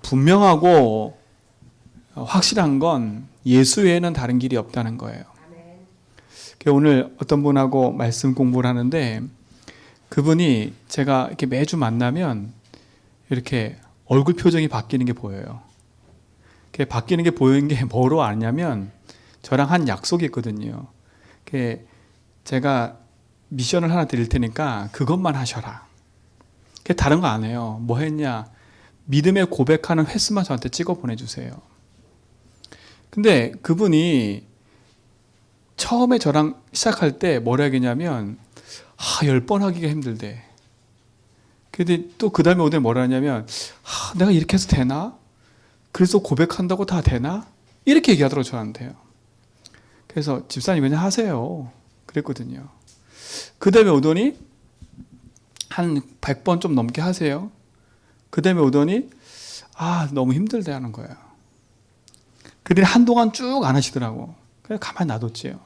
분명하고 확실한 건 예수 외에는 다른 길이 없다는 거예요. 오늘 어떤 분하고 말씀 공부를 하는데 그분이 제가 이렇게 매주 만나면 이렇게 얼굴 표정이 바뀌는 게 보여요. 바뀌는 게 보이는 게 뭐로 아냐면 저랑 한 약속이 있거든요. 제가 미션을 하나 드릴 테니까 그것만 하셔라. 다른 거 안 해요. 뭐 했냐? 믿음의 고백하는 횟수만 저한테 찍어 보내주세요. 근데 그분이 처음에 저랑 시작할 때 뭐라 하겠냐면 10번 하기가 힘들대. 근데 또 그 다음에 오늘 뭐라 하냐면 내가 이렇게 해서 되나? 그래서 고백한다고 다 되나? 이렇게 얘기하더라고요, 저한테요. 그래서 집사님 그냥 하세요. 그랬거든요. 그 다음에 오더니 한 100번 좀 넘게 하세요. 그 다음에 오더니 너무 힘들대 하는 거예요. 그러니 한동안 쭉 안 하시더라고. 그냥 가만히 놔뒀지요.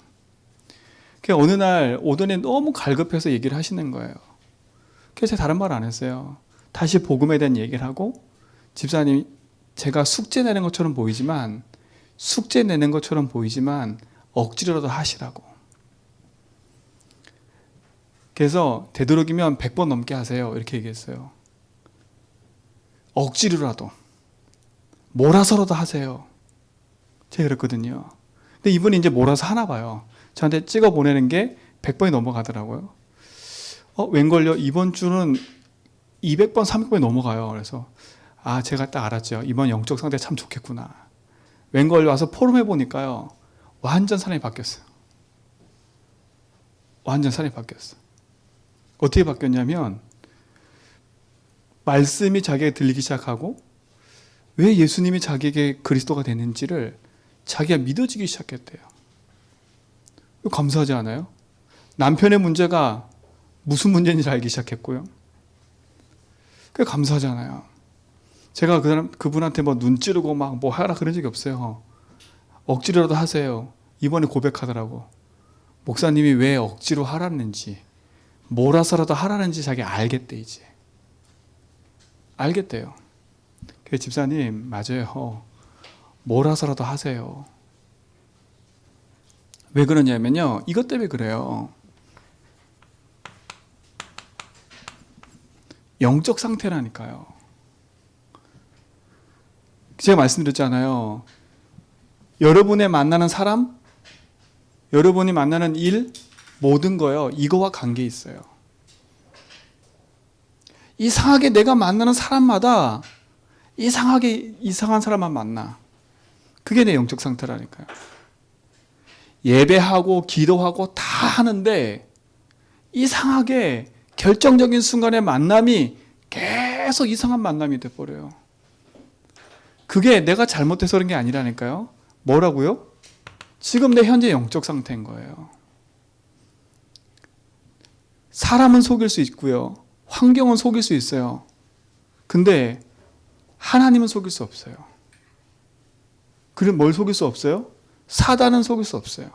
어느 날 오더니 너무 갈급해서 얘기를 하시는 거예요. 그래서 제가 다른 말 안 했어요. 다시 복음에 대한 얘기를 하고, 집사님 제가 숙제 내는 것처럼 보이지만 억지로라도 하시라고. 그래서 되도록이면 100번 넘게 하세요. 이렇게 얘기했어요. 억지로라도 몰아서라도 하세요. 제가 그랬거든요. 근데 이분이 이제 몰아서 하나 봐요. 저한테 찍어 보내는 게 100번이 넘어가더라고요. 웬걸요? 이번 주는 200번, 300번이 넘어가요. 그래서 제가 딱 알았죠. 이번 영적 상태 참 좋겠구나. 웬걸요? 와서 포럼 해보니까요. 완전 사람이 바뀌었어요. 완전 사람이 바뀌었어요. 어떻게 바뀌었냐면 말씀이 자기에게 들리기 시작하고 왜 예수님이 자기에게 그리스도가 되는지를 자기가 믿어지기 시작했대요. 감사하지 않아요? 남편의 문제가 무슨 문제인지 알기 시작했고요. 그게 감사하지 않아요? 제가 그분한테 눈 찌르고 뭐 하라 그런 적이 없어요. 억지로라도 하세요. 이번에 고백하더라고. 목사님이 왜 억지로 하라는지, 몰아서라도 하라는지 자기 알겠대, 이제. 알겠대요. 그래서 집사님, 맞아요. 몰아서라도 하세요. 왜 그러냐면요. 이것 때문에 그래요. 영적 상태라니까요. 제가 말씀드렸잖아요. 여러분의 만나는 사람, 여러분이 만나는 일, 모든 거요. 이거와 관계 있어요. 이상하게 내가 만나는 사람마다 이상하게 이상한 사람만 만나. 그게 내 영적 상태라니까요. 예배하고 기도하고 다 하는데 이상하게 결정적인 순간에 만남이 계속 이상한 만남이 돼버려요. 그게 내가 잘못해서 그런 게 아니라니까요. 뭐라고요? 지금 내 현재 영적 상태인 거예요. 사람은 속일 수 있고요. 환경은 속일 수 있어요. 근데 하나님은 속일 수 없어요. 그럼 뭘 속일 수 없어요? 사단은 속일 수 없어요.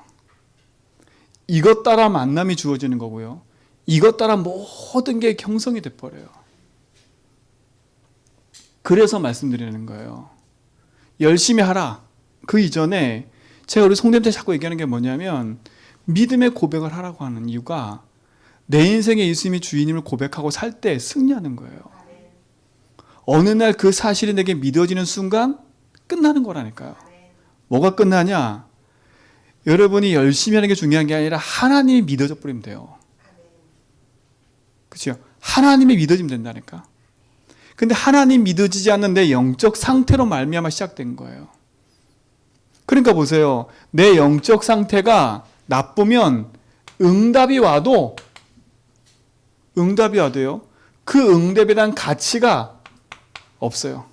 이것 따라 만남이 주어지는 거고요. 이것 따라 모든 게 형성이 돼버려요. 그래서 말씀드리는 거예요. 열심히 하라. 그 이전에 제가 우리 송대한테 자꾸 얘기하는 게 뭐냐면 믿음의 고백을 하라고 하는 이유가 내 인생의 예수님이 주인임을 고백하고 살 때 승리하는 거예요. 어느 날 그 사실이 내게 믿어지는 순간 끝나는 거라니까요. 뭐가 끝나냐? 여러분이 열심히 하는 게 중요한 게 아니라 하나님이 믿어져 버리면 돼요. 그렇죠? 하나님이 믿어지면 된다니까. 근데 하나님 믿어지지 않는 내 영적 상태로 말미암아 시작된 거예요. 그러니까 보세요. 내 영적 상태가 나쁘면 응답이 와도요. 그 응답에 대한 가치가 없어요.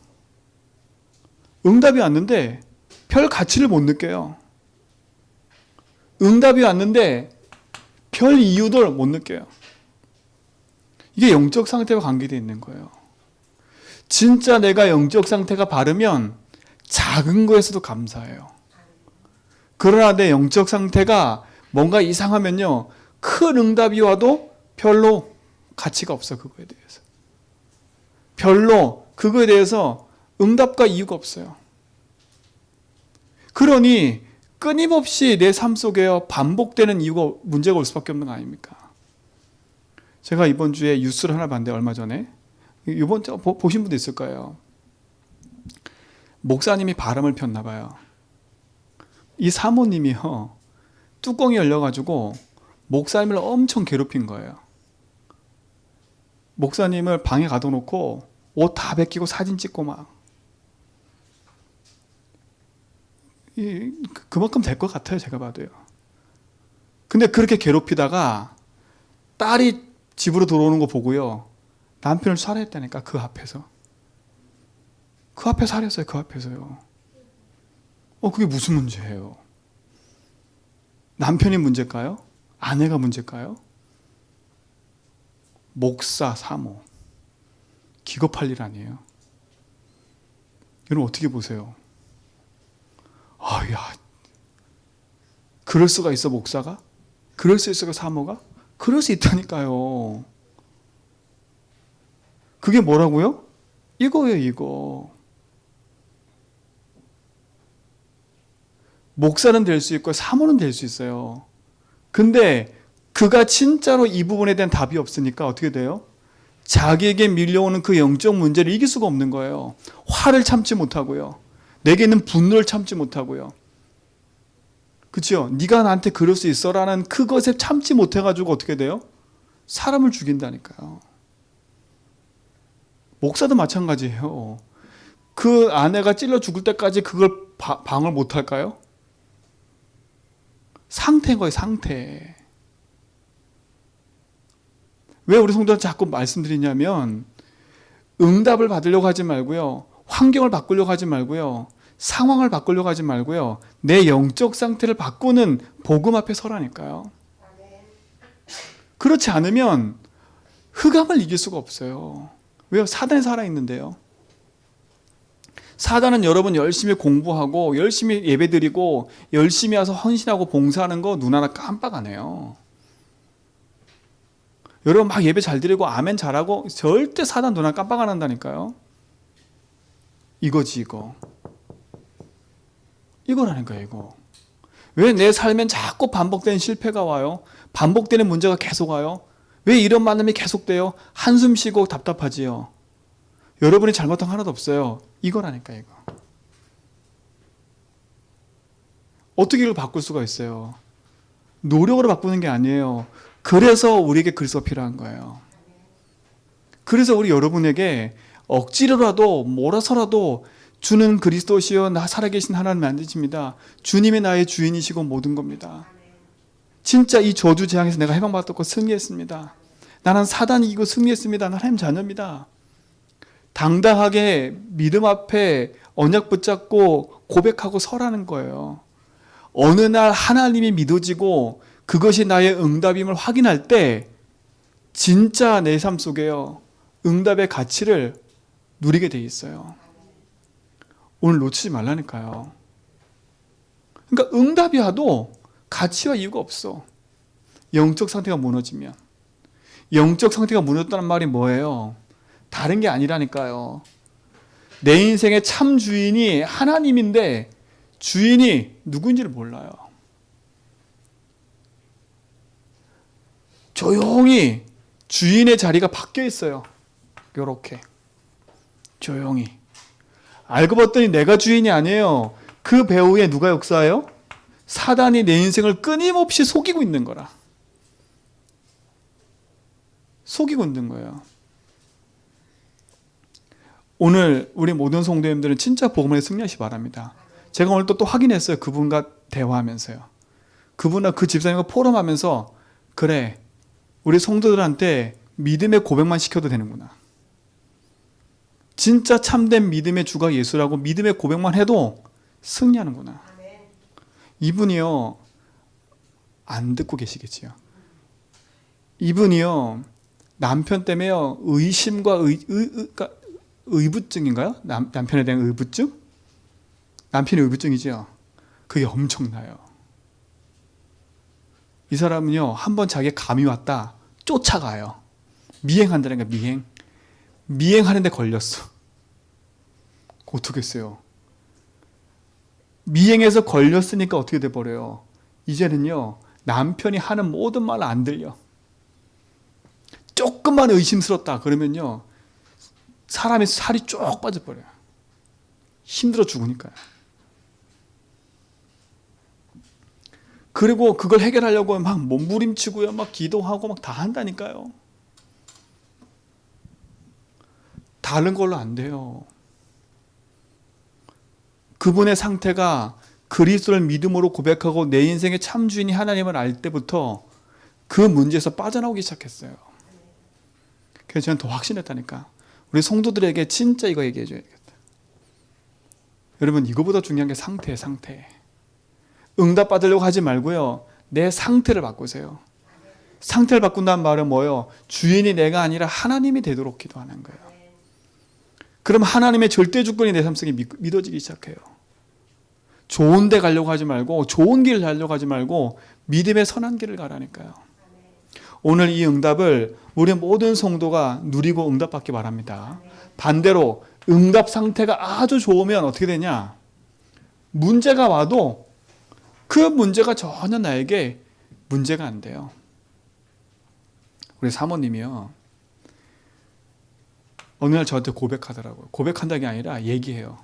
응답이 왔는데 별 가치를 못 느껴요. 응답이 왔는데 별 이유도 못 느껴요. 이게 영적 상태와 관계되어 있는 거예요. 진짜 내가 영적 상태가 바르면 작은 거에서도 감사해요. 그러나 내 영적 상태가 뭔가 이상하면요, 큰 응답이 와도 별로 가치가 없어. 그거에 대해서 별로 그거에 대해서 응답과 이유가 없어요. 그러니 끊임없이 내 삶 속에 반복되는 이유가 문제가 올 수밖에 없는 거 아닙니까? 제가 이번 주에 뉴스를 하나 봤는데 얼마 전에 이번 주 보신 분도 있을 거예요. 목사님이 바람을 폈나 봐요. 이 사모님이요, 뚜껑이 열려가지고 목사님을 엄청 괴롭힌 거예요. 목사님을 방에 가둬놓고 옷 다 벗기고 사진 찍고 막. 그만큼 될 것 같아요, 제가 봐도요. 근데 그렇게 괴롭히다가 딸이 집으로 들어오는 거 보고요, 남편을 살해했다니까. 그 앞에서 살했어요. 그 앞에서요. 그게 무슨 문제예요? 남편이 문제일까요? 아내가 문제일까요? 목사, 사모, 기겁할 일 아니에요. 여러분 어떻게 보세요? 야, 그럴 수가 있어, 목사가? 그럴 수 있어, 사모가? 그럴 수 있다니까요. 그게 뭐라고요? 이거예요, 이거. 목사는 될 수 있고 사모는 될 수 있어요. 근데 그가 진짜로 이 부분에 대한 답이 없으니까 어떻게 돼요? 자기에게 밀려오는 그 영적 문제를 이길 수가 없는 거예요. 화를 참지 못하고요. 내게 있는 분노를 참지 못하고요. 그렇죠? 네가 나한테 그럴 수 있어라는 그것에 참지 못해가지고 어떻게 돼요? 사람을 죽인다니까요. 목사도 마찬가지예요. 그 아내가 찔러 죽을 때까지 그걸 방을 못할까요? 상태인 거예요, 상태. 왜 우리 성도한테 자꾸 말씀드리냐면, 응답을 받으려고 하지 말고요, 환경을 바꾸려고 하지 말고요, 상황을 바꾸려고 하지 말고요, 내 영적 상태를 바꾸는 복음 앞에 서라니까요. 그렇지 않으면 흑암을 이길 수가 없어요. 왜요? 사단이 살아있는데요. 사단은 여러분 열심히 공부하고 열심히 예배드리고 열심히 와서 헌신하고 봉사하는 거 눈 하나 깜빡 안 해요. 여러분 막 예배 잘 드리고 아멘 잘하고 절대 사단 눈 하나 깜빡 안 한다니까요. 이거지 이거. 이거라니까요, 이거. 왜 내 삶엔 자꾸 반복되는 실패가 와요? 반복되는 문제가 계속 와요? 왜 이런 만남이 계속돼요? 한숨 쉬고 답답하지요. 여러분이 잘못한 거 하나도 없어요. 이거라니까, 이거. 어떻게 이걸 바꿀 수가 있어요? 노력으로 바꾸는 게 아니에요. 그래서 우리에게 그리스도가 필요한 거예요. 그래서 우리 여러분에게 억지로라도 몰아서라도 주는 그리스도시여 나 살아계신 하나님 만드십니다. 주님이 나의 주인이시고 모든 겁니다. 진짜 이 저주 재앙에서 내가 해방받았고 승리했습니다. 나는 사단이 이기고 승리했습니다. 나는 하나님 자녀입니다. 당당하게 믿음 앞에 언약 붙잡고 고백하고 서라는 거예요. 어느 날 하나님이 믿어지고 그것이 나의 응답임을 확인할 때 진짜 내 삶 속에요, 응답의 가치를 누리게 돼 있어요. 오늘 놓치지 말라니까요. 그러니까 응답이 와도 가치와 이유가 없어. 영적 상태가 무너지면. 영적 상태가 무너졌다는 말이 뭐예요? 다른 게 아니라니까요. 내 인생의 참 주인이 하나님인데 주인이 누구인지를 몰라요. 조용히 주인의 자리가 바뀌어 있어요. 요렇게 조용히. 알고 봤더니 내가 주인이 아니에요. 그 배후에 누가 역사해요? 사단이 내 인생을 끊임없이 속이고 있는 거라. 속이고 있는 거예요. 오늘 우리 모든 성도님들은 진짜 복음에 승리하시기 바랍니다. 제가 오늘 또 확인했어요. 그분과 대화하면서요. 그분과 그 집사님과 포럼하면서 그래, 우리 성도들한테 믿음의 고백만 시켜도 되는구나. 진짜 참된 믿음의 주가 예수라고 믿음의 고백만 해도 승리하는구나. 이분이요, 안 듣고 계시겠지요. 이분이요, 남편 때문에요, 의심과 그러니까 의부증인가요? 남편에 대한 의부증? 남편의 의부증이죠. 그게 엄청나요. 이 사람은요, 한번 자기의 감이 왔다 쫓아가요. 미행한다는 거야, 미행. 미행하는데 걸렸어. 어떻게 했어요? 미행에서 걸렸으니까 어떻게 돼버려요? 이제는요, 남편이 하는 모든 말 안 들려. 조금만 의심스럽다 그러면요, 사람의 살이 쭉 빠져버려요. 힘들어 죽으니까요. 그리고 그걸 해결하려고 막 몸부림치고요, 막 기도하고 막 다 한다니까요. 다른 걸로 안 돼요. 그분의 상태가 그리스도를 믿음으로 고백하고 내 인생의 참 주인이 하나님을 알 때부터 그 문제에서 빠져나오기 시작했어요. 그래서 저는 더 확신했다니까. 우리 성도들에게 진짜 이거 얘기해 줘야겠다. 여러분, 이거보다 중요한 게 상태예요. 상태. 응답 받으려고 하지 말고요, 내 상태를 바꾸세요. 상태를 바꾼다는 말은 뭐예요? 주인이 내가 아니라 하나님이 되도록 기도하는 거예요. 그럼 하나님의 절대 주권이 내 삶 속에 믿어지기 시작해요. 좋은 데 가려고 하지 말고, 좋은 길을 가려고 하지 말고 믿음의 선한 길을 가라니까요. 오늘 이 응답을 우리 모든 성도가 누리고 응답받기 바랍니다. 반대로 응답 상태가 아주 좋으면 어떻게 되냐? 문제가 와도 그 문제가 전혀 나에게 문제가 안 돼요. 우리 사모님이요, 어느 날 저한테 고백하더라고요. 고백한다는 게 아니라 얘기해요.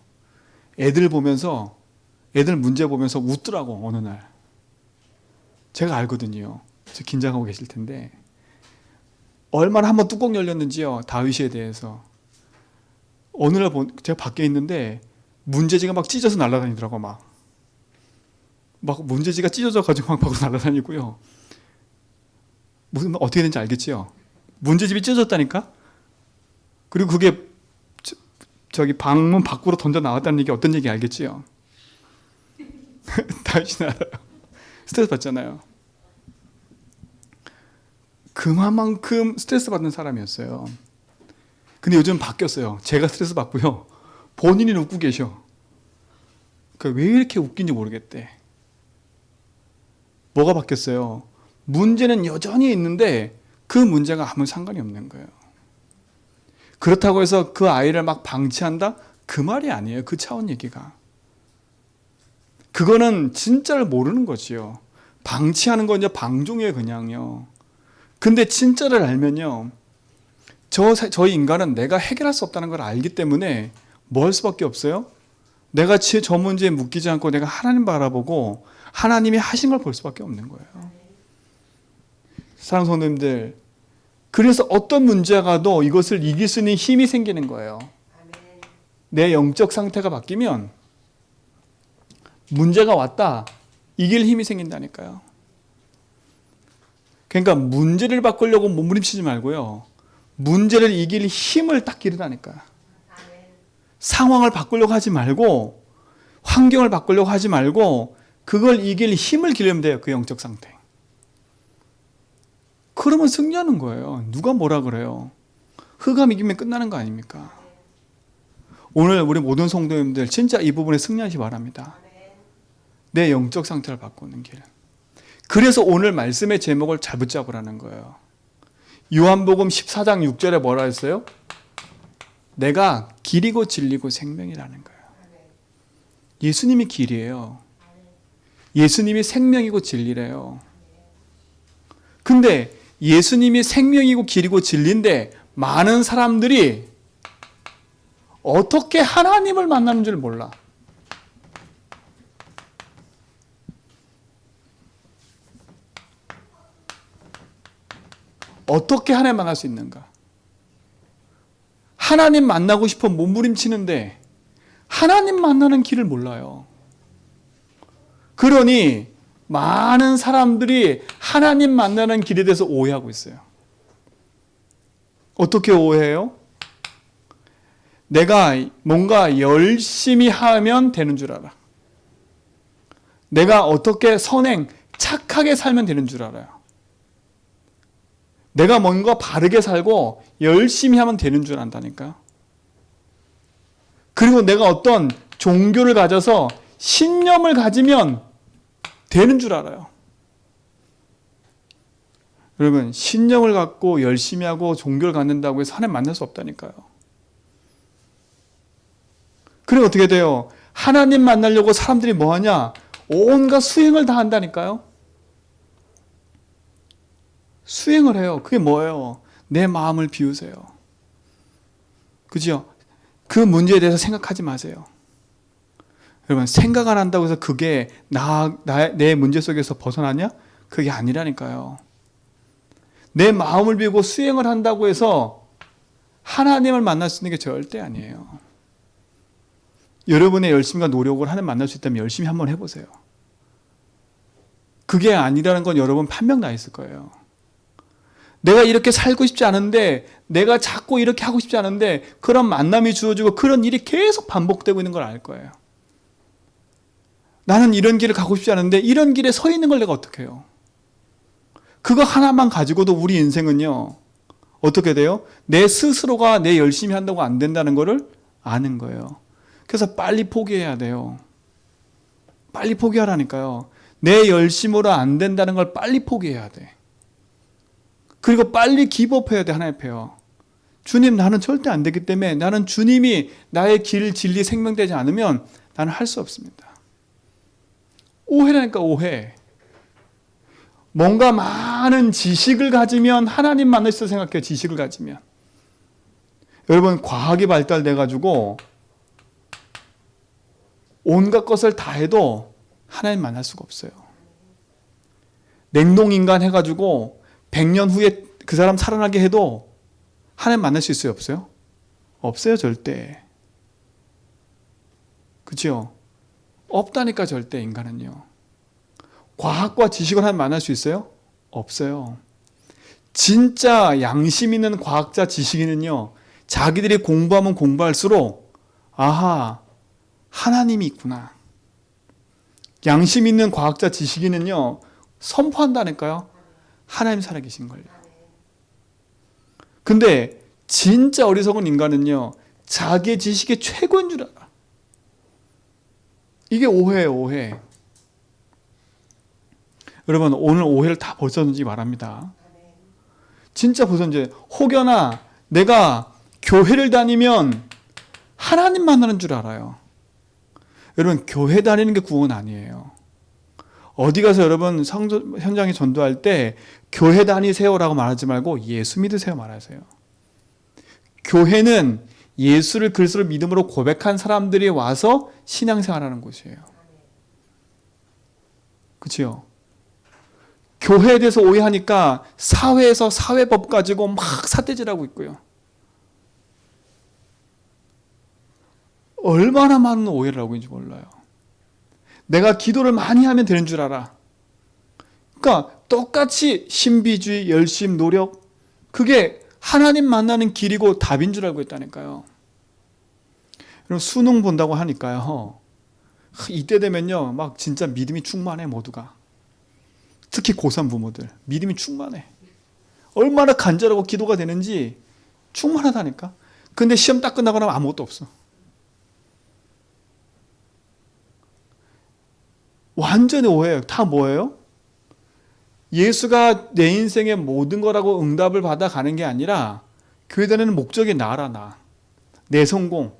애들 보면서, 애들 문제 보면서 웃더라고, 어느 날. 제가 알거든요. 저 긴장하고 계실 텐데. 얼마나 한번 뚜껑 열렸는지요, 다윗에 대해서. 어느 날 제가 밖에 있는데 문제지가 막 찢어서 날아다니더라고. 막 문제지가 찢어져가지고 막 밖으로 날아다니고요. 무슨 어떻게 되는지 알겠지요? 문제집이 찢어졌다니까? 그리고 그게 저기 방문 밖으로 던져 나왔다는 얘기 어떤 얘기 알겠지요? 다윗이 알아요. 스트레스 받잖아요. 그만큼 스트레스 받는 사람이었어요. 근데 요즘 바뀌었어요. 제가 스트레스 받고요, 본인이 웃고 계셔. 그러니까 왜 이렇게 웃긴지 모르겠대. 뭐가 바뀌었어요? 문제는 여전히 있는데 그 문제가 아무 상관이 없는 거예요. 그렇다고 해서 그 아이를 막 방치한다? 그 말이 아니에요. 그 차원 얘기가. 그거는 진짜를 모르는 거지요. 방치하는 건 이제 방종이에요, 그냥요. 근데 진짜를 알면요, 저 인간은 내가 해결할 수 없다는 걸 알기 때문에 뭐 할 수밖에 없어요? 내가 저 문제에 묶이지 않고 내가 하나님 바라보고 하나님이 하신 걸 볼 수밖에 없는 거예요. 사랑하는 성도님들, 그래서 어떤 문제가 가도 이것을 이길 수 있는 힘이 생기는 거예요. 내 영적 상태가 바뀌면 문제가 왔다, 이길 힘이 생긴다니까요. 그러니까 문제를 바꾸려고 몸부림치지 말고요, 문제를 이길 힘을 딱 기르다니까요. 상황을 바꾸려고 하지 말고, 환경을 바꾸려고 하지 말고, 그걸 이길 힘을 기르면 돼요. 그 영적 상태. 그러면 승리하는 거예요. 누가 뭐라 그래요? 흑암 이기면 끝나는 거 아닙니까? 오늘 우리 모든 성도님들 진짜 이 부분에 승리하시기 바랍니다. 내 영적 상태를 바꾸는 길. 그래서 오늘 말씀의 제목을 잘 붙잡으라는 거예요. 요한복음 14장 6절에 뭐라 했어요? 내가 길이고 진리고 생명이라는 거예요. 예수님이 길이에요. 예수님이 생명이고 진리래요. 근데 예수님이 생명이고 길이고 진리인데 많은 사람들이 어떻게 하나님을 만나는 줄 몰라. 어떻게 하나님 만날 수 있는가? 하나님 만나고 싶어 몸부림치는데 하나님 만나는 길을 몰라요. 그러니 많은 사람들이 하나님 만나는 길에 대해서 오해하고 있어요. 어떻게 오해해요? 내가 뭔가 열심히 하면 되는 줄 알아. 내가 어떻게 선행, 착하게 살면 되는 줄 알아요. 내가 뭔가 바르게 살고 열심히 하면 되는 줄 안다니까. 그리고 내가 어떤 종교를 가져서 신념을 가지면 되는 줄 알아요. 여러분, 신념을 갖고 열심히 하고 종교를 갖는다고 해서 하나님 만날 수 없다니까요. 그래 어떻게 돼요? 하나님 만나려고 사람들이 뭐 하냐? 온갖 수행을 다 한다니까요. 수행을 해요. 그게 뭐예요? 내 마음을 비우세요. 그죠? 그 문제에 대해서 생각하지 마세요. 여러분, 생각 안 한다고 해서 그게 내 문제 속에서 벗어나냐? 그게 아니라니까요. 내 마음을 비우고 수행을 한다고 해서 하나님을 만날 수 있는 게 절대 아니에요. 여러분의 열심과 노력을 하나님 만날 수 있다면 열심히 한번 해보세요. 그게 아니라는 건 여러분 판명 나 있을 거예요. 내가 이렇게 살고 싶지 않은데, 내가 자꾸 이렇게 하고 싶지 않은데 그런 만남이 주어지고 그런 일이 계속 반복되고 있는 걸 알 거예요. 나는 이런 길을 가고 싶지 않은데 이런 길에 서 있는 걸 내가 어떻게 해요? 그거 하나만 가지고도 우리 인생은요, 어떻게 돼요? 내 스스로가 내 열심히 한다고 안 된다는 거를 아는 거예요. 그래서 빨리 포기해야 돼요. 빨리 포기하라니까요. 내 열심으로 안 된다는 걸 빨리 포기해야 돼. 그리고 빨리 기법해야 돼. 하나님 앞에요. 주님, 나는 절대 안 되기 때문에, 나는 주님이 나의 길, 진리, 생명되지 않으면 나는 할 수 없습니다. 오해라니까, 오해. 뭔가 많은 지식을 가지면 하나님 만날 수 있다고 생각해요. 지식을 가지면. 여러분, 과학이 발달돼가지고 온갖 것을 다 해도 하나님 만날 수가 없어요. 냉동인간 해가지고 100년 후에 그 사람 살아나게 해도 하나님 만날 수 있어요? 없어요? 없어요, 절대. 그렇죠? 없다니까, 절대 인간은요. 과학과 지식을 하나님 만날 수 있어요? 없어요. 진짜 양심 있는 과학자, 지식인은요, 자기들이 공부하면 공부할수록 아하, 하나님이 있구나. 양심 있는 과학자, 지식인은요, 선포한다니까요. 하나님 살아계신 걸요. 근데 진짜 어리석은 인간은요, 자기의 지식이 최고인 줄 알아. 이게 오해예요, 오해. 여러분, 오늘 오해를 다 벗었는지 말합니다. 진짜 벗었는지. 혹여나 내가 교회를 다니면 하나님 만나는 줄 알아요. 여러분, 교회 다니는 게 구원 아니에요. 어디 가서 여러분 현장에 전도할 때 교회 다니세요라고 말하지 말고 예수 믿으세요 말하세요. 교회는 예수를 그리스도를 믿음으로 고백한 사람들이 와서 신앙생활하는 곳이에요. 그렇죠? 교회에 대해서 오해하니까 사회에서 사회법 가지고 막 삿대질하고 있고요. 얼마나 많은 오해를 하고 있는지 몰라요. 내가 기도를 많이 하면 되는 줄 알아. 그러니까 똑같이 신비주의, 열심, 노력, 그게 하나님 만나는 길이고 답인 줄 알고 있다니까요. 여러분, 수능 본다고 하니까요, 이때 되면요 막 진짜 믿음이 충만해. 모두가, 특히 고3 부모들 믿음이 충만해. 얼마나 간절하고 기도가 되는지 충만하다니까. 근데 시험 딱 끝나고 나면 아무것도 없어. 완전히 오해예요. 다 뭐예요? 예수가 내 인생의 모든 거라고 응답을 받아가는 게 아니라 교회 다니는 목적이 나라, 나. 내 성공,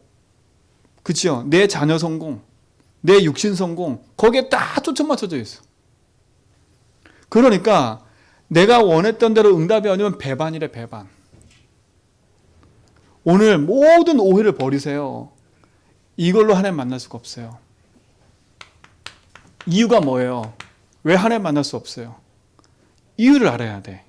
그치요? 내 자녀 성공, 내 육신 성공, 거기에 딱 초점 맞춰져 있어. 그러니까 내가 원했던 대로 응답이 아니면 배반이래, 배반. 오늘 모든 오해를 버리세요. 이걸로 하나님 만날 수가 없어요. 이유가 뭐예요? 왜 하나님 만날 수 없어요? 이유를 알아야 돼.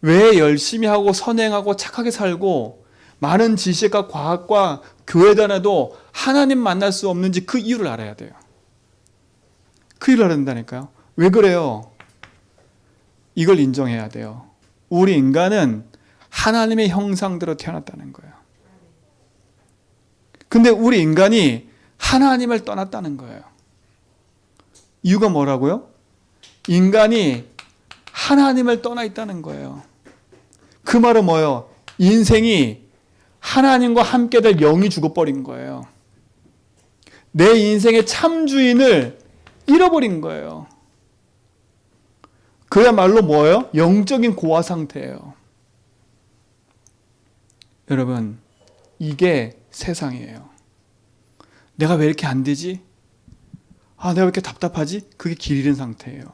왜 열심히 하고 선행하고 착하게 살고 많은 지식과 과학과 교회 다녀도 하나님 만날 수 없는지 그 이유를 알아야 돼요. 그 이유를 알아야 된다니까요. 왜 그래요? 이걸 인정해야 돼요. 우리 인간은 하나님의 형상대로 태어났다는 거예요. 근데 우리 인간이 하나님을 떠났다는 거예요. 이유가 뭐라고요? 인간이 하나님을 떠나 있다는 거예요. 그 말은 뭐예요? 인생이 하나님과 함께 될 영이 죽어버린 거예요. 내 인생의 참 주인을 잃어버린 거예요. 그야말로 뭐예요? 영적인 고아 상태예요. 여러분, 이게 세상이에요. 내가 왜 이렇게 안 되지? 내가 왜 이렇게 답답하지? 그게 길 잃은 상태예요.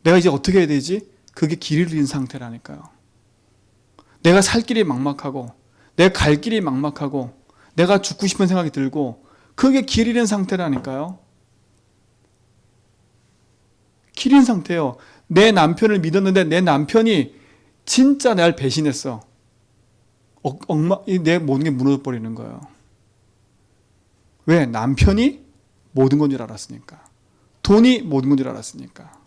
내가 이제 어떻게 해야 되지? 그게 길을 잃은 상태라니까요. 내가 살 길이 막막하고, 내가 갈 길이 막막하고, 내가 죽고 싶은 생각이 들고, 그게 길 잃은 상태라니까요. 길 잃은 상태예요. 내 남편을 믿었는데 내 남편이 진짜 날 배신했어. 내 모든 게 무너져 버리는 거예요. 왜? 남편이 모든 건 줄 알았으니까. 돈이 모든 건 줄 알았으니까.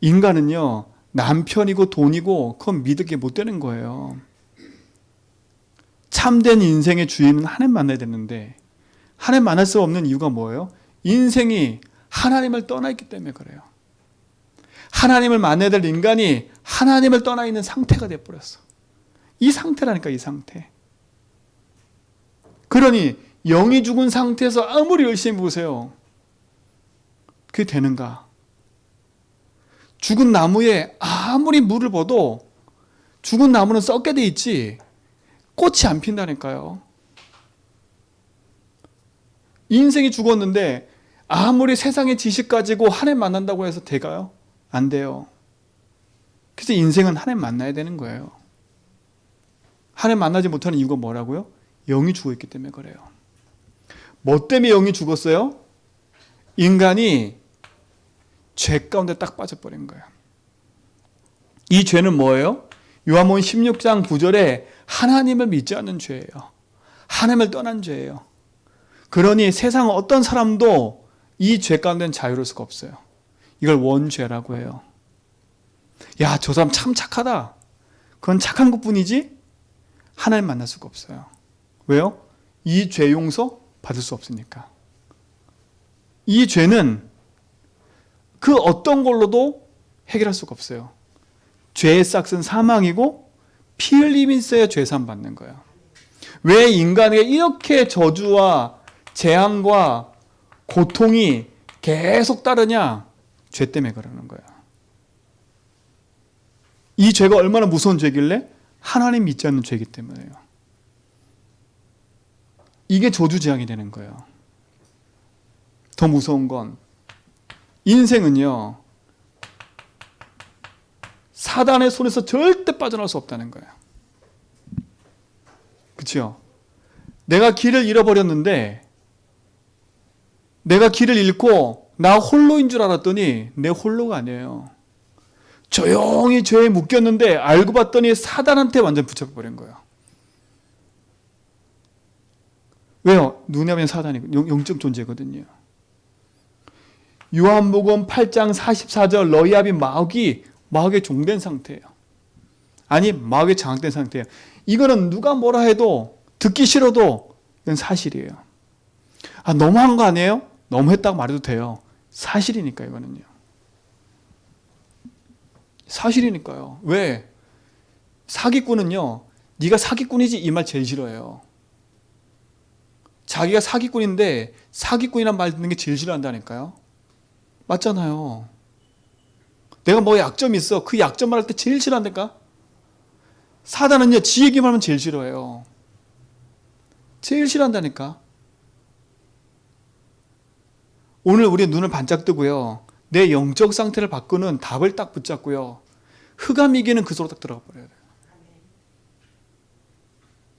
인간은요, 남편이고 돈이고 그건 믿을 게 못 되는 거예요. 참된 인생의 주인은 하나님 만나야 되는데 하나님 만날 수 없는 이유가 뭐예요? 인생이 하나님을 떠나 있기 때문에 그래요. 하나님을 만나야 될 인간이 하나님을 떠나 있는 상태가 되어버렸어. 이 상태라니까, 이 상태. 그러니 영이 죽은 상태에서 아무리 열심히 보세요. 그게 되는가? 죽은 나무에 아무리 물을 부어도 죽은 나무는 썩게 돼 있지 꽃이 안 핀다니까요. 인생이 죽었는데 아무리 세상의 지식 가지고 하나님 만난다고 해서 돼가요? 안 돼요. 그래서 인생은 하나님 만나야 되는 거예요. 하나님 만나지 못하는 이유가 뭐라고요? 영이 죽어있기 때문에 그래요. 뭐 때문에 영이 죽었어요? 인간이 죄 가운데 딱 빠져버린 거예요. 이 죄는 뭐예요? 요한복음 16장 9절에 하나님을 믿지 않는 죄예요. 하나님을 떠난 죄예요. 그러니 세상 어떤 사람도 이 죄 가운데는 자유로울 수가 없어요. 이걸 원죄라고 해요. 야, 저 사람 참 착하다. 그건 착한 것뿐이지 하나님 만날 수가 없어요. 왜요? 이 죄 용서 받을 수 없으니까. 이 죄는 그 어떤 걸로도 해결할 수가 없어요. 죄의 싹은 사망이고 피 흘림이 있어야 죄산 받는 거예요. 왜 인간에게 이렇게 저주와 재앙과 고통이 계속 따르냐? 죄 때문에 그러는 거예요. 이 죄가 얼마나 무서운 죄길래? 하나님 믿지 않는 죄이기 때문에요. 이게 저주재앙이 되는 거예요. 더 무서운 건 인생은요, 사단의 손에서 절대 빠져나올 수 없다는 거예요. 그렇죠? 내가 길을 잃어버렸는데 내가 길을 잃고 나 홀로인 줄 알았더니 내 홀로가 아니에요. 조용히 죄에 묶였는데 알고 봤더니 사단한테 완전 붙여버린 거예요. 왜요? 눈에 보면 사단이 영적 존재거든요. 요한복음 8장 44절 러이압이 마귀의 종된 상태예요. 아니 마귀의 장악된 상태예요. 이거는 누가 뭐라 해도 듣기 싫어도 이건 사실이에요. 너무한 거 아니에요? 너무했다고 말해도 돼요. 사실이니까 이거는요. 사실이니까요. 왜? 사기꾼은요, 네가 사기꾼이지 이 말 제일 싫어해요. 자기가 사기꾼인데 사기꾼이란 말 듣는 게 제일 싫어한다니까요. 맞잖아요. 내가 뭐 약점이 있어. 그 약점 말할 때 제일 싫어한다니까. 사단은요, 지 얘기만 하면 제일 싫어해요. 제일 싫어한다니까. 오늘 우리 눈을 반짝 뜨고요, 내 영적 상태를 바꾸는 답을 딱 붙잡고요, 흑암 이기는 그 소로 딱 들어가 버려야 돼요.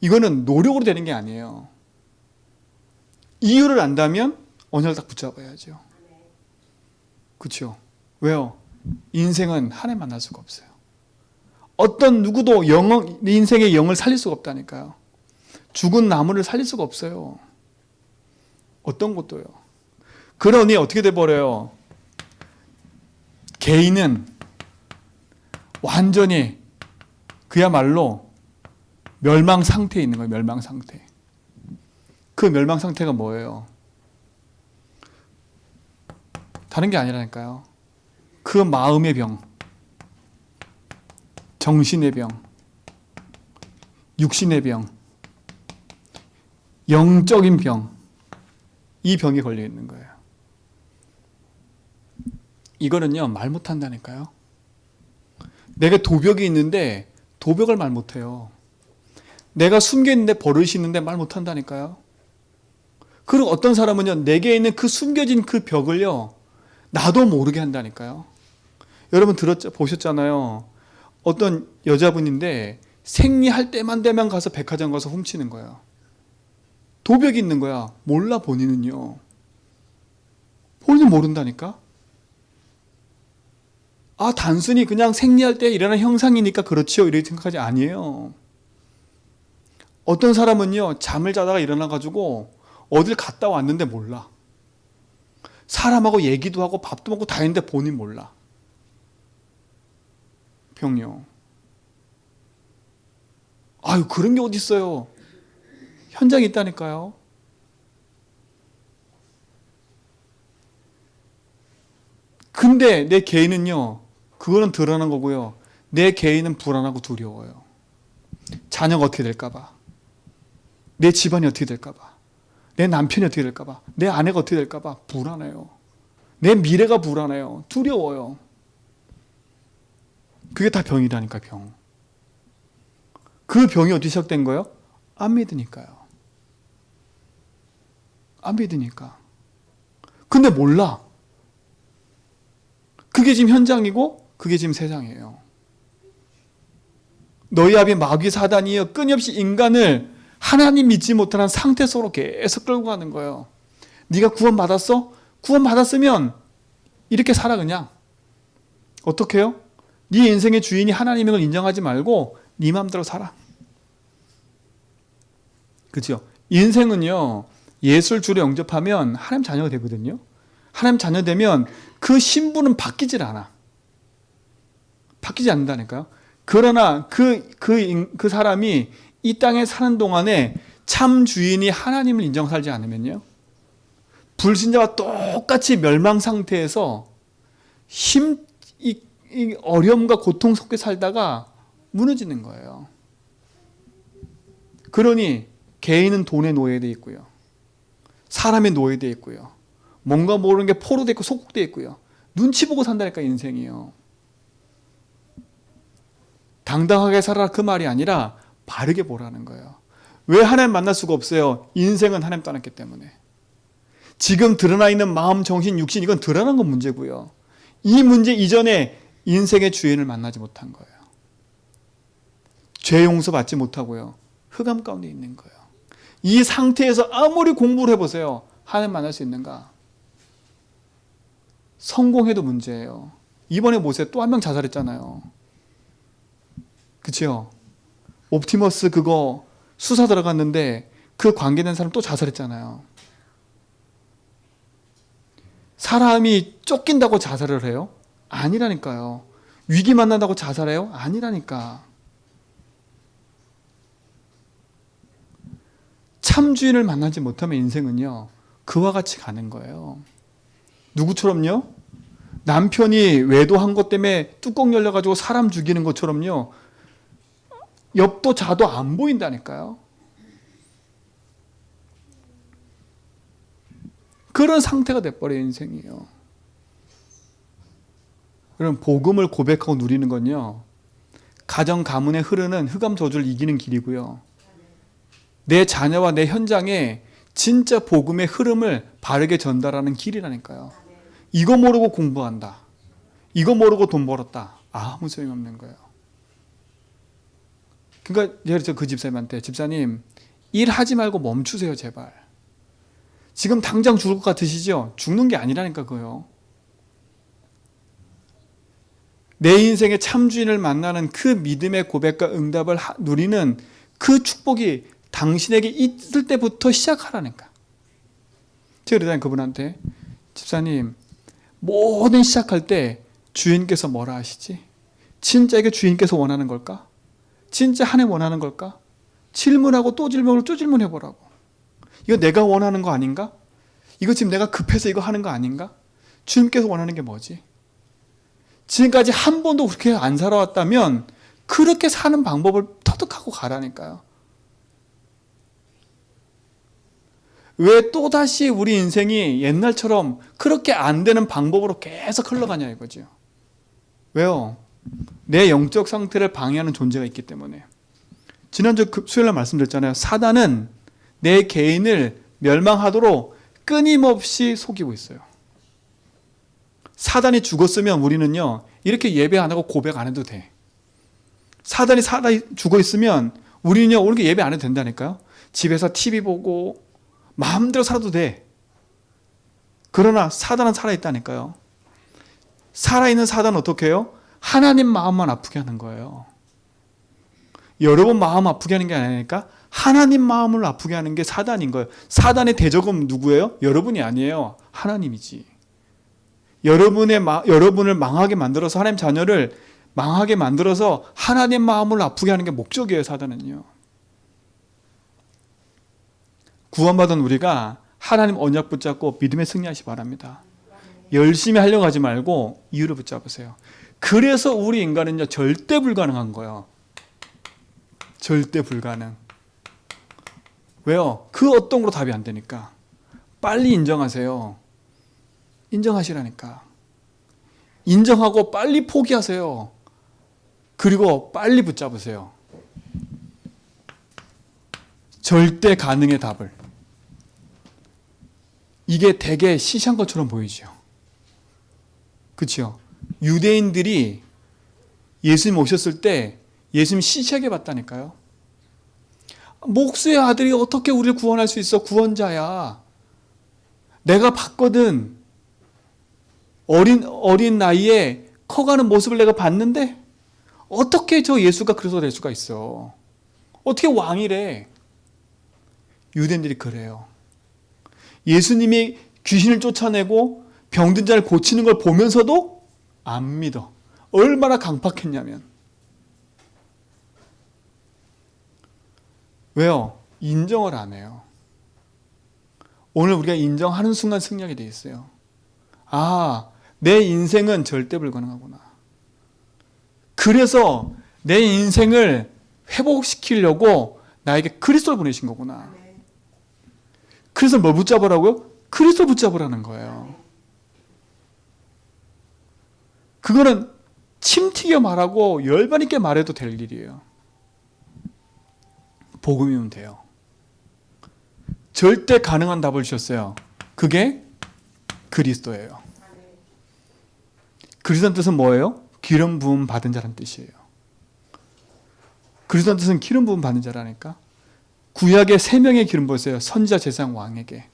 이거는 노력으로 되는 게 아니에요. 이유를 안다면 언약을 딱 붙잡아야죠. 그렇죠? 왜요? 인생은 하나님 만날 수가 없어요. 어떤 누구도 인생의 영을 살릴 수가 없다니까요. 죽은 나무를 살릴 수가 없어요. 어떤 것도요. 그러니 어떻게 돼버려요? 개인은 완전히 그야말로 멸망 상태에 있는 거예요. 멸망 상태. 그 멸망 상태가 뭐예요? 다른 게 아니라니까요. 그 마음의 병, 정신의 병, 육신의 병, 영적인 병, 이 병에 걸려 있는 거예요. 이거는요, 말 못한다니까요. 내가 도벽이 있는데 도벽을 말 못해요. 내가 숨겨있는데 버릇이 있는데 말 못한다니까요. 그리고 어떤 사람은요, 내게 있는 그 숨겨진 그 벽을요, 나도 모르게 한다니까요. 여러분 보셨잖아요. 어떤 여자분인데 생리할 때만 되면 가서 백화점 가서 훔치는 거예요. 도벽이 있는 거야. 몰라, 본인은요. 본인 모른다니까. 아, 단순히 그냥 생리할 때 일어나는 형상이니까 그렇지요, 이렇게 생각하지 아니에요. 어떤 사람은요, 잠을 자다가 일어나가지고 어딜 갔다 왔는데 몰라. 사람하고 얘기도 하고 밥도 먹고 다 했는데 본인 몰라. 병요. 아유, 그런 게 어디 있어요. 현장에 있다니까요. 근데 내 개인은요, 그거는 드러난 거고요. 내 개인은 불안하고 두려워요. 자녀가 어떻게 될까봐. 내 집안이 어떻게 될까봐. 내 남편이 어떻게 될까봐. 내 아내가 어떻게 될까봐. 불안해요. 내 미래가 불안해요. 두려워요. 그게 다 병이라니까, 병. 그 병이 어떻게 시작된 거예요? 안 믿으니까요. 안 믿으니까. 근데 몰라. 그게 지금 현장이고 그게 지금 세상이에요. 너희 앞에 마귀 사단이여 끊임없이 인간을 하나님 믿지 못하는 상태 속으로 계속 끌고 가는 거예요. 네가 구원받았어? 구원받았으면 이렇게 살아 그냥. 어떻게 해요? 네 인생의 주인이 하나님인 걸 인정하지 말고 네 마음대로 살아. 그렇죠? 인생은요, 예수를 주로 영접하면 하나님 자녀가 되거든요. 하나님 자녀 되면 그 신분은 바뀌질 않아. 바뀌지 않는다니까요. 그러나 그 사람이 이 땅에 사는 동안에 참 주인이 하나님을 인정 살지 않으면요, 불신자와 똑같이 멸망 상태에서 이 어려움과 고통 속에 살다가 무너지는 거예요. 그러니 개인은 돈에 노예되어 있고요. 사람의 노예되어 있고요. 뭔가 모르는 게 포로되어 있고 속국되어 있고요. 눈치 보고 산다니까, 인생이요. 당당하게 살아라 그 말이 아니라 바르게 보라는 거예요. 왜 하나님 만날 수가 없어요? 인생은 하나님 떠났기 때문에. 지금 드러나 있는 마음, 정신, 육신, 이건 드러난 건 문제고요. 이 문제 이전에 인생의 주인을 만나지 못한 거예요. 죄 용서 받지 못하고요. 흑암 가운데 있는 거예요. 이 상태에서 아무리 공부를 해보세요. 하나님 만날 수 있는가? 성공해도 문제예요. 이번에 모세 또 한 명 자살했잖아요. 그치요? 옵티머스 그거 수사 들어갔는데 그 관계된 사람 또 자살했잖아요. 사람이 쫓긴다고 자살을 해요? 아니라니까요. 위기 만난다고 자살해요? 아니라니까. 참 주인을 만나지 못하면 인생은요, 그와 같이 가는 거예요. 누구처럼요? 남편이 외도한 것 때문에 뚜껑 열려가지고 사람 죽이는 것처럼요, 옆도 자도 안 보인다니까요. 그런 상태가 돼버려요, 인생이요. 그럼 복음을 고백하고 누리는 건요, 가정 가문에 흐르는 흑암 저주를 이기는 길이고요, 내 자녀와 내 현장에 진짜 복음의 흐름을 바르게 전달하는 길이라니까요. 이거 모르고 공부한다, 이거 모르고 돈 벌었다, 아무 소용없는 거예요. 그러니까 제가 그 집사님한테, 집사님 일하지 말고 멈추세요 제발. 지금 당장 죽을 것 같으시죠? 죽는 게 아니라니까 그거요. 내 인생의 참 주인을 만나는 그 믿음의 고백과 응답을 누리는 그 축복이 당신에게 있을 때부터 시작하라니까. 제가 그러다니 그분한테, 집사님 모든 시작할 때 주인께서 뭐라 하시지? 진짜 이게 주인께서 원하는 걸까? 진짜 하나님 원하는 걸까? 질문하고 또 질문을 또 질문해보라고. 이거 내가 원하는 거 아닌가? 이거 지금 내가 급해서 이거 하는 거 아닌가? 주님께서 원하는 게 뭐지? 지금까지 한 번도 그렇게 안 살아왔다면 그렇게 사는 방법을 터득하고 가라니까요. 왜 또다시 우리 인생이 옛날처럼 그렇게 안 되는 방법으로 계속 흘러가냐 이거죠. 왜요? 내 영적 상태를 방해하는 존재가 있기 때문에. 지난주 수요일날 말씀드렸잖아요. 사단은 내 개인을 멸망하도록 끊임없이 속이고 있어요. 사단이 죽었으면 우리는요, 이렇게 예배 안 하고 고백 안 해도 돼. 사단이 죽어 있으면 우리는요, 오늘 예배 안 해도 된다니까요. 집에서 TV 보고 마음대로 살아도 돼. 그러나 사단은 살아있다니까요. 살아있는 사단은 어떻게 해요? 하나님 마음만 아프게 하는 거예요. 여러분 마음 아프게 하는 게 아니니까 하나님 마음을 아프게 하는 게 사단인 거예요. 사단의 대적은 누구예요? 여러분이 아니에요. 하나님이지. 여러분을 망하게 만들어서, 하나님 자녀를 망하게 만들어서 하나님 마음을 아프게 하는 게 목적이에요, 사단은요. 구원받은 우리가 하나님 언약 붙잡고 믿음에 승리하시기 바랍니다. 열심히 하려고 하지 말고 이유를 붙잡으세요. 그래서 우리 인간은요, 절대 불가능한 거예요. 절대 불가능. 왜요? 그 어떤 거로 답이 안 되니까. 빨리 인정하세요. 인정하시라니까. 인정하고 빨리 포기하세요. 그리고 빨리 붙잡으세요. 절대 가능의 답을. 이게 되게 시시한 것처럼 보이죠. 그렇죠? 유대인들이 예수님 오셨을 때 예수님 시시하게 봤다니까요. 목수의 아들이 어떻게 우리를 구원할 수 있어? 구원자야. 내가 봤거든. 어린 나이에 커가는 모습을 내가 봤는데 어떻게 저 예수가 그래서 될 수가 있어? 어떻게 왕이래? 유대인들이 그래요. 예수님이 귀신을 쫓아내고 병든 자를 고치는 걸 보면서도 안 믿어. 얼마나 강팍했냐면. 왜요? 인정을 안 해요. 오늘 우리가 인정하는 순간 승리하게 돼 있어요. 아, 내 인생은 절대 불가능하구나. 그래서 내 인생을 회복시키려고 나에게 그리스도를 보내신 거구나. 그래서 뭘 붙잡으라고요? 그리스도 붙잡으라는 거예요. 그거는 침 튀겨 말하고 열반 있게 말해도 될 일이에요. 복음이면 돼요. 절대 가능한 답을 주셨어요. 그게 그리스도예요. 그리스도의 뜻은 뭐예요? 기름 부음 받은 자라는 뜻이에요. 그리스도의 뜻은 기름 부음 받는 자라니까. 구약에 3명의 기름 부었어요. 선지자, 제사장, 왕에게.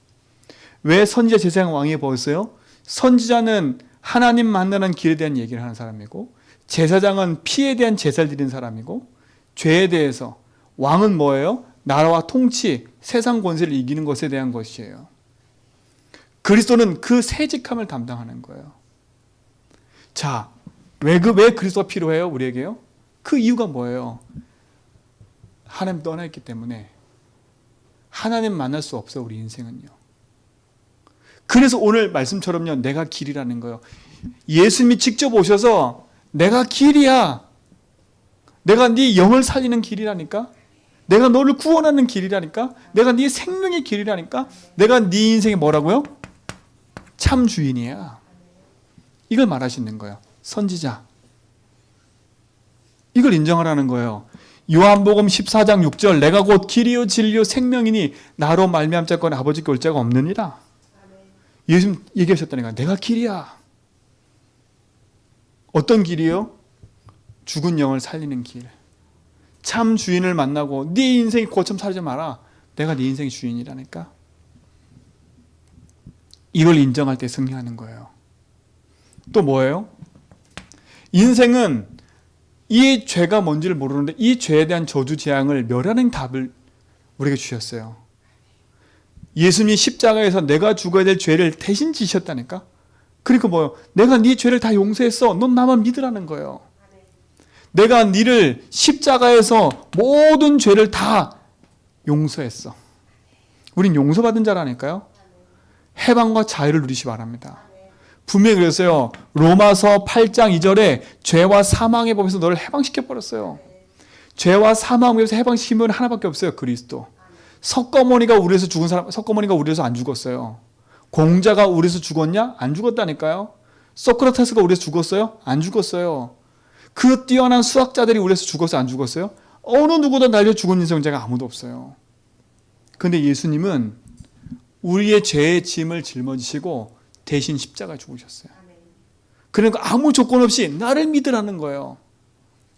왜 선지자, 제사장, 왕에게 부었어요? 선지자는 하나님 만나는 길에 대한 얘기를 하는 사람이고, 제사장은 피에 대한 제사를 드리는 사람이고, 죄에 대해서, 왕은 뭐예요? 나라와 통치, 세상 권세를 이기는 것에 대한 것이에요. 그리스도는 그 세 직함을 담당하는 거예요. 자, 왜 그리스도가 필요해요? 우리에게요? 그 이유가 뭐예요? 하나님 떠나있기 때문에 하나님 만날 수 없어요, 우리 인생은요. 그래서 오늘 말씀처럼요, 내가 길이라는 거예요. 예수님이 직접 오셔서 내가 길이야. 내가 네 영을 살리는 길이라니까. 내가 너를 구원하는 길이라니까. 내가 네 생명의 길이라니까. 내가 네 인생이 뭐라고요? 참 주인이야. 이걸 말하시는 거예요. 선지자. 이걸 인정하라는 거예요. 요한복음 14장 6절 내가 곧 길이요 진리요 생명이니 나로 말미암 자건 아버지께 올 자가 없느니라. 예수님 얘기하셨다니까. 내가 길이야. 어떤 길이요? 죽은 영을 살리는 길. 참 주인을 만나고 네 인생이 고참 살지 마라. 내가 네 인생의 주인이라니까. 이걸 인정할 때 승리하는 거예요. 또 뭐예요? 인생은 이 죄가 뭔지를 모르는데 이 죄에 대한 저주 재앙을 멸하는 답을 우리에게 주셨어요. 예수님이 십자가에서 내가 죽어야 될 죄를 대신 지셨다니까. 그러니까 뭐예요? 내가 네 죄를 다 용서했어. 넌 나만 믿으라는 거예요. 내가 너를 십자가에서 모든 죄를 다 용서했어. 우린 용서받은 자라니까요. 해방과 자유를 누리시 바랍니다. 분명히 그랬어요. 로마서 8장 2절에 죄와 사망의 법에서 너를 해방시켜버렸어요. 죄와 사망의 법에서 해방시킨 분 하나밖에 없어요. 그리스도. 석가모니가 우리에서 죽은 사람, 석가모니가 우리에서 안 죽었어요. 공자가 우리에서 죽었냐? 안 죽었다니까요. 소크라테스가 우리에서 죽었어요? 안 죽었어요. 그 뛰어난 수학자들이 우리에서 죽었어요? 안 죽었어요? 어느 누구도 날려 죽은 인생자가 아무도 없어요. 그런데 예수님은 우리의 죄의 짐을 짊어지시고 대신 십자가에 죽으셨어요. 그러니까 아무 조건 없이 나를 믿으라는 거예요.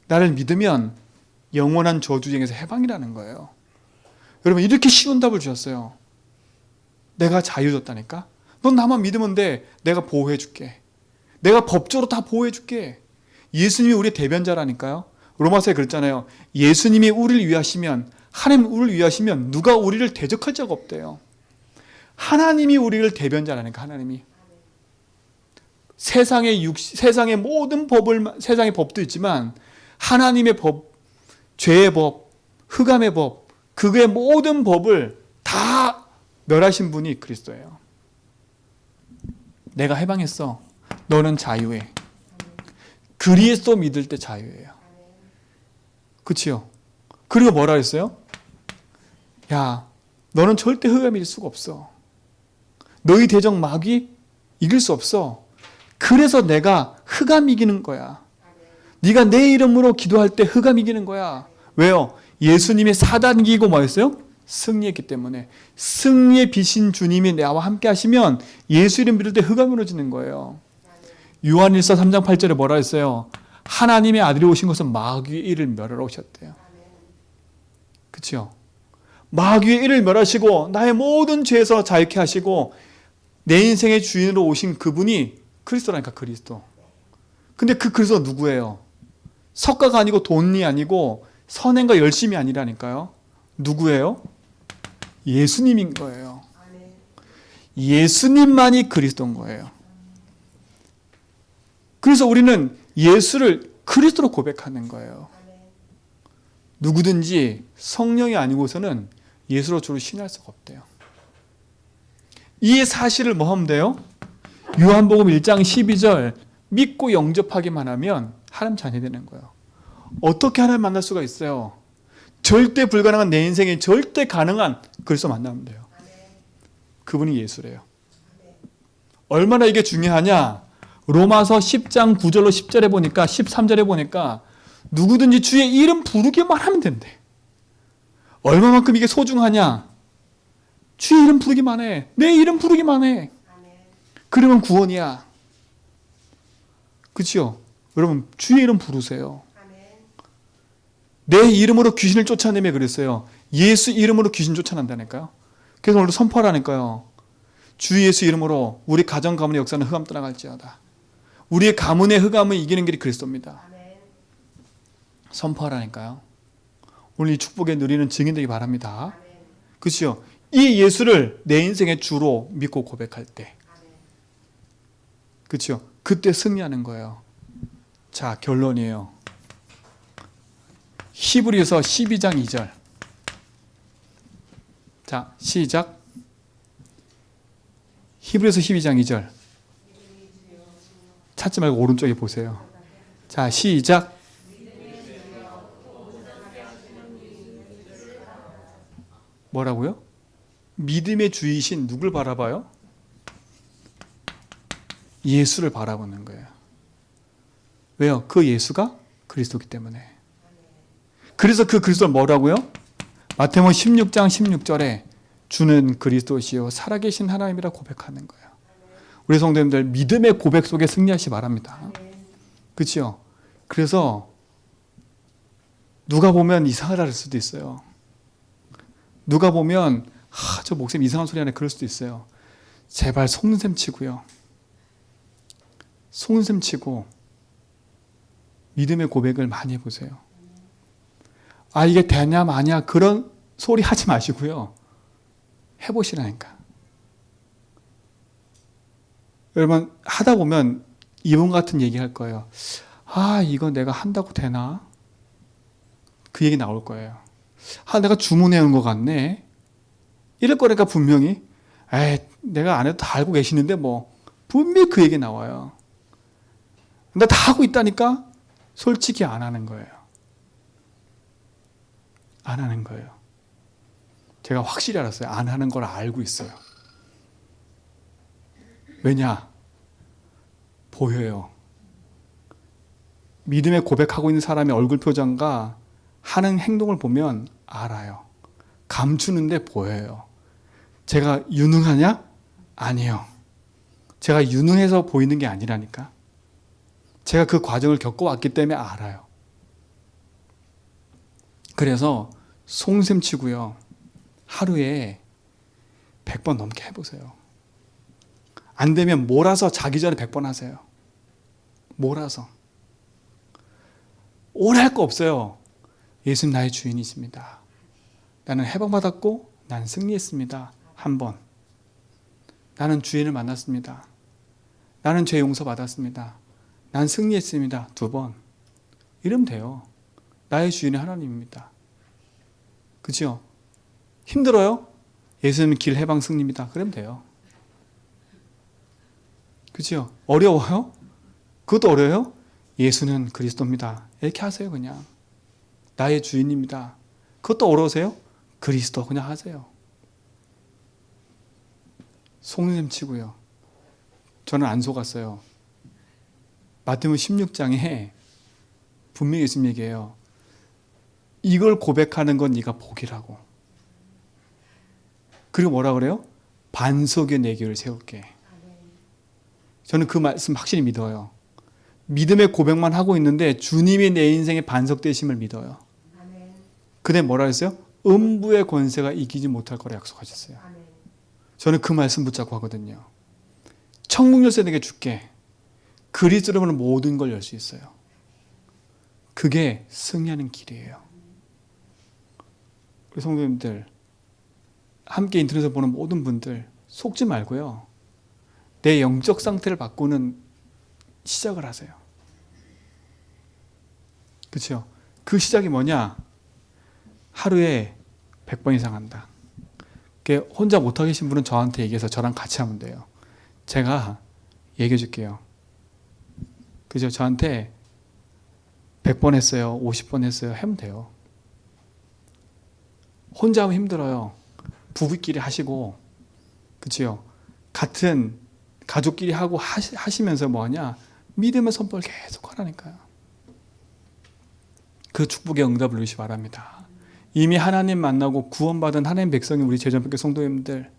나를 믿으면 영원한 저주쟁에서 해방이라는 거예요. 여러분, 이렇게 쉬운 답을 주셨어요. 내가 자유 줬다니까? 넌 나만 믿으면 돼. 내가 보호해 줄게. 내가 법적으로 다 보호해 줄게. 예수님이 우리의 대변자라니까요. 로마서에 그랬잖아요. 예수님이 우리를 위하시면, 하나님 우리를 위하시면 누가 우리를 대적할 자가 없대요. 하나님이 우리를 대변자라니까. 하나님이. 세상의 모든 법을, 세상의 법도 있지만 하나님의 법, 죄의 법, 흑암의 법, 그의 모든 법을 다 멸하신 분이 그리스도예요. 내가 해방했어. 너는 자유해. 그리스도 믿을 때 자유예요. 그치요? 그리고 뭐라 했어요? 야, 너는 절대 흑암이 이길 수가 없어. 너희 대적 마귀 이길 수 없어. 그래서 내가 흑암 이기는 거야. 네가 내 이름으로 기도할 때 흑암 이기는 거야. 왜요? 예수님이 사단 이기고 뭐였어요? 승리했기 때문에. 승리의 빛인 주님이 나와 함께 하시면 예수 이름 믿을 때 흑암이 무너지는 거예요. 요한일서 3장 8절에 뭐라 했어요? 하나님의 아들이 오신 것은 마귀의 일을 멸하러 오셨대요. 그렇죠? 마귀의 일을 멸하시고 나의 모든 죄에서 자유케 하시고 내 인생의 주인으로 오신 그분이 그리스도라니까. 그리스도. 근데 그 그리스도가 누구예요? 석가가 아니고 돈이 아니고 선행과 열심이 아니라니까요. 누구예요? 예수님인 거예요. 예수님만이 그리스도인 거예요. 그래서 우리는 예수를 그리스도로 고백하는 거예요. 누구든지 성령이 아니고서는 예수로 주로 신할 수가 없대요. 이 사실을 뭐 하면 돼요? 요한복음 1장 12절 믿고 영접하기만 하면 하나님 자녀 되는 거예요. 어떻게 하나님 만날 수가 있어요? 절대 불가능한 내 인생에 절대 가능한 그리스도 만나면 돼요. 그분이 예수래요. 얼마나 이게 중요하냐? 로마서 10장 9절로 10절에 보니까 13절에 보니까 누구든지 주의 이름 부르기만 하면 된대. 얼마만큼 이게 소중하냐? 주의 이름 부르기만 해. 내 이름 부르기만 해. 그러면 구원이야. 그렇죠? 여러분, 주의 이름 부르세요. 내 이름으로 귀신을 쫓아내며 그랬어요. 예수 이름으로 귀신 쫓아낸다니까요. 그래서 오늘 선포하라니까요. 주 예수 이름으로 우리 가정 가문의 역사는 흑암 떠나갈지어다. 우리의 가문의 흑암을 이기는 길이 그리스도입니다. 선포하라니까요. 오늘 이 축복에 누리는 증인 되기 바랍니다. 그렇죠? 이 예수를 내 인생의 주로 믿고 고백할 때, 그렇죠? 그때 승리하는 거예요. 자, 결론이에요. 히브리서 12장 2절. 자, 시작. 히브리서 12장 2절. 찾지 말고 오른쪽에 보세요. 자, 시작. 뭐라고요? 믿음의 주이신 누굴 바라봐요? 예수를 바라보는 거예요. 왜요? 그 예수가 그리스도이기 때문에. 그래서 그 그리스도는 뭐라고요? 마태복음 16장 16절에 주는 그리스도시요 살아계신 하나님이라 고백하는 거예요. 우리 성도님들 믿음의 고백 속에 승리하시 바랍니다. 그렇죠? 그래서 누가 보면 이상하다 할 수도 있어요. 누가 보면 저 목사님 이상한 소리 하네 그럴 수도 있어요. 제발 속는 셈 치고요. 속는 셈 치고 믿음의 고백을 많이 해보세요. 아 이게 되냐 마냐 그런 소리 하지 마시고요. 해보시라니까. 여러분 하다 보면 이분 같은 얘기 할 거예요. 아 이거 내가 한다고 되나? 그 얘기 나올 거예요. 아 내가 주문해 온 것 같네. 이럴 거니까 분명히 에이 내가 안 해도 다 알고 계시는데 뭐 분명히 그 얘기 나와요. 근데 다 하고 있다니까 솔직히 안 하는 거예요. 안 하는 거예요. 제가 확실히 알았어요. 안 하는 걸 알고 있어요. 왜냐? 보여요. 믿음의 고백하고 있는 사람의 얼굴 표정과 하는 행동을 보면 알아요. 감추는데 보여요. 제가 유능하냐? 아니요. 제가 유능해서 보이는 게 아니라니까. 제가 그 과정을 겪어왔기 때문에 알아요. 그래서 송샘 치고요. 하루에 100번 넘게 해보세요. 안 되면 몰아서 자기 전에 100번 하세요. 몰아서. 오래 할 거 없어요. 예수님 나의 주인이십니다. 나는 해방받았고 나는 승리했습니다. 한 번. 나는 주인을 만났습니다. 나는 죄 용서받았습니다. 난 승리했습니다. 2번. 이러면 돼요. 나의 주인은 하나님입니다. 그죠? 힘들어요? 예수님은 길 해방 승리입니다. 그러면 돼요. 그죠? 어려워요? 그것도 어려워요? 예수는 그리스도입니다. 이렇게 하세요. 그냥. 나의 주인입니다. 그것도 어려우세요? 그리스도 그냥 하세요. 속냄 치고요. 저는 안 속았어요. 마태복음 16장에 분명히 예수님 얘기해요. 이걸 고백하는 건 네가 복이라고. 그리고 뭐라 그래요? 반석의 내 길을 세울게. 저는 그 말씀 확실히 믿어요. 믿음의 고백만 하고 있는데 주님이 내 인생의 반석 되심을 믿어요. 그때 뭐라 했어요? 음부의 권세가 이기지 못할 거라 약속하셨어요. 저는 그 말씀 붙잡고 하거든요. 천국 열쇠 내게 줄게. 그리스도로는 모든 걸 열 수 있어요. 그게 승리하는 길이에요. 우리 성도님들, 함께 인터넷에서 보는 모든 분들 속지 말고요. 내 영적 상태를 바꾸는 시작을 하세요. 그렇죠? 그 시작이 뭐냐? 하루에 100번 이상 한다. 혼자 못하고 계신 분은 저한테 얘기해서 저랑 같이 하면 돼요. 제가 얘기해 줄게요. 그죠? 저한테 100번 했어요. 50번 했어요. 하면 돼요. 혼자 하면 힘들어요. 부부끼리 하시고, 그치요? 같은 가족끼리 하고 하시면서 뭐하냐? 믿음의 선포를 계속 하라니까요. 그 축복의 응답을 누리시기 바랍니다. 이미 하나님 만나고 구원받은 하나님 백성이 우리 제전백교 성도님들,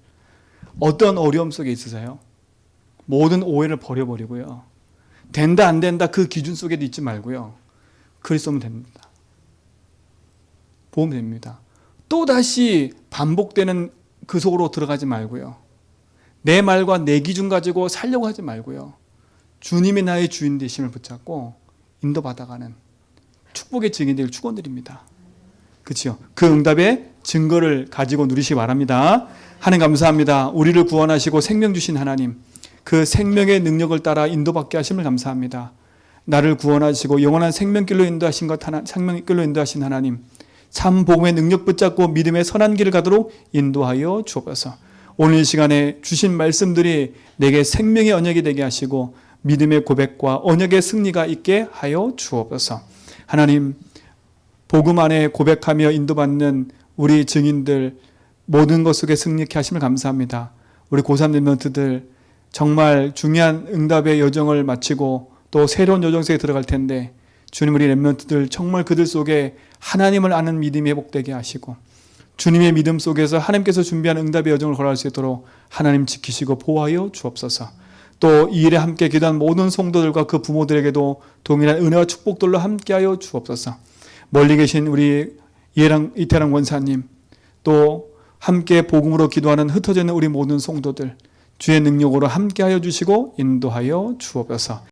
어떤 어려움 속에 있으세요? 모든 오해를 버려버리고요. 된다 안 된다 그 기준 속에도 있지 말고요. 그리스도면 됩니다. 보면 됩니다. 또다시 반복되는 그 속으로 들어가지 말고요. 내 말과 내 기준 가지고 살려고 하지 말고요. 주님이 나의 주인 되심을 붙잡고 인도받아가는 축복의 증인 되길 축원드립니다. 그렇죠? 그 응답의 증거를 가지고 누리시기 바랍니다. 하나님 감사합니다. 우리를 구원하시고 생명 주신 하나님, 그 생명의 능력을 따라 인도받게 하심을 감사합니다. 나를 구원하시고 영원한 생명길로 인도하신 생명길로 인도하신 하나님, 참 복음의 능력 붙잡고 믿음의 선한 길을 가도록 인도하여 주옵소서. 오늘 이 시간에 주신 말씀들이 내게 생명의 언약이 되게 하시고 믿음의 고백과 언약의 승리가 있게 하여 주옵소서. 하나님, 복음 안에 고백하며 인도받는 우리 증인들 모든 것 속에 승리케 하심을 감사합니다. 우리 고3 랩런트들 정말 중요한 응답의 여정을 마치고 또 새로운 여정 속에 들어갈 텐데 주님, 우리 랩런트들 정말 그들 속에 하나님을 아는 믿음이 회복되게 하시고 주님의 믿음 속에서 하나님께서 준비한 응답의 여정을 걸어갈 수 있도록 하나님 지키시고 보호하여 주옵소서. 또 이 일에 함께 기도한 모든 성도들과 그 부모들에게도 동일한 은혜와 축복들로 함께하여 주옵소서. 멀리 계신 우리 이태랑 원사님, 또 함께 복음으로 기도하는 흩어져 있는 우리 모든 성도들 주의 능력으로 함께하여 주시고 인도하여 주옵소서.